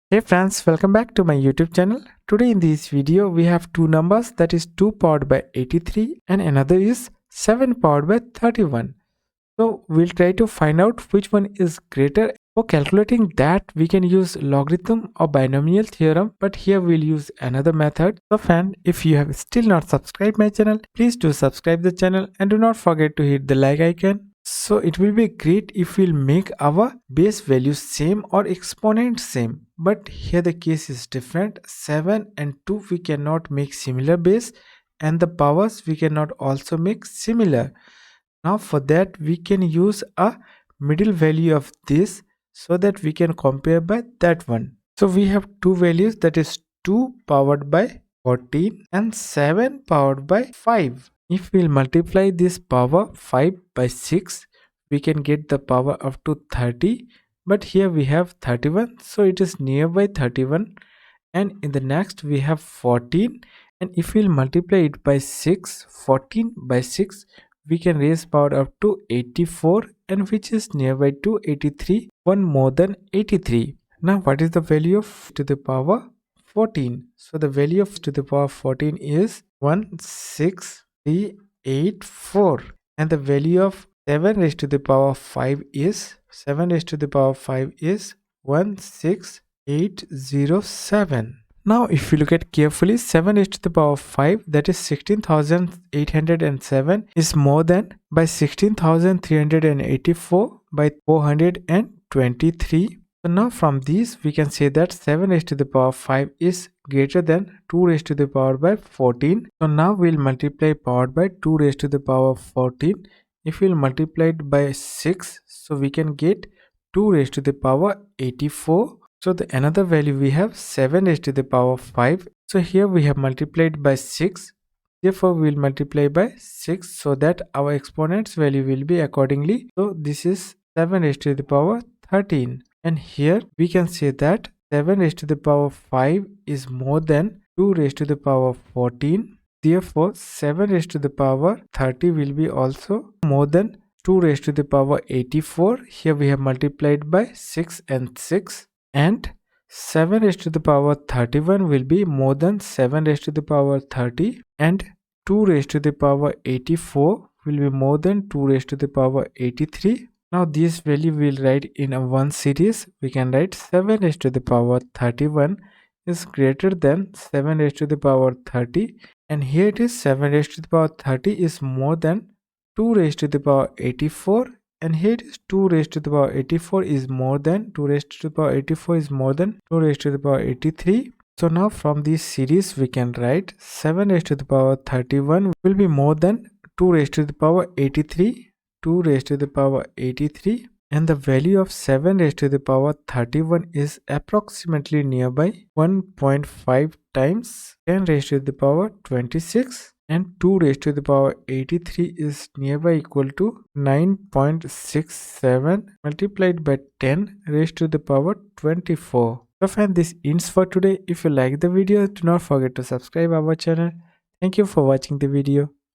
Hey friends, welcome back to my YouTube channel. Today in this video we have two numbers, that is 2 powered by 83 and another is 7 powered by 31. So we'll try to find out which one is greater. For calculating that we can use logarithm or binomial theorem, but here we'll use another method. So friend, if you have still not subscribed my channel, please do subscribe the channel and do not forget to hit the like icon. So it will be great if we'll make our base values same or exponent same. But here the case is different. 7 and 2 we cannot make similar base, and the powers we cannot also make similar. Now for that we can use a middle value of this so that we can compare by that one. So we have two values, that is 2 powered by 14 and 7 powered by 5. If we'll multiply this power 5 by 6, we can get the power up to 30. But here we have 31, so it is nearby 31. And in the next we have 14. And if we'll multiply it by 6, 14 by 6, we can raise power up to 84, and which is nearby to 83, one more than 83. Now what is the value of to the power 14? So the value of to the power 14 is 16384, and the value of 7 raised to the power 5 is 16807. Now if you look at carefully, 7 raised to the power 5, that is 16,807, is more than by 16,384 by 423. So now from these we can say that 7 raised to the power 5 is greater than 2 raised to the power by 14. So now we'll multiply power by 2 raised to the power 14. If we'll multiply it by 6, so we can get 2 raised to the power 84. So the another value we have 7 raised to the power 5. So here we have multiplied by 6. Therefore we will multiply by 6 so that our exponent's value will be accordingly. So this is 7 raised to the power 13. And here we can say that 7 raised to the power 5 is more than 2 raised to the power 14. Therefore 7 raised to the power 30 will be also more than 2 raised to the power 84. Here we have multiplied by 6 and 6. And 7 raised to the power 31 will be more than 7 raised to the power 30, and 2 raised to the power 84 will be more than 2 raised to the power 83. Now this value we will write in a one series. We can write 7 raised to the power 31 is greater than 7 raised to the power 30, and here it is 7 raised to the power 30 is more than 2 raised to the power 84. And here it is 2 raised to the power 84 is more than 2 raised to the power 84 is more than 2 raised to the power 83. So now from this series we can write 7 raised to the power 31 will be more than 2 raised to the power 83, 2 raised to the power 83, and the value of 7 raised to the power 31 is approximately nearby 1.5 times 10 raised to the power 26. And 2 raised to the power 83 is nearby equal to 9.67 multiplied by 10 raised to the power 24. So friend, this ends for today. If you like the video, do not forget to subscribe our channel. Thank you for watching the video.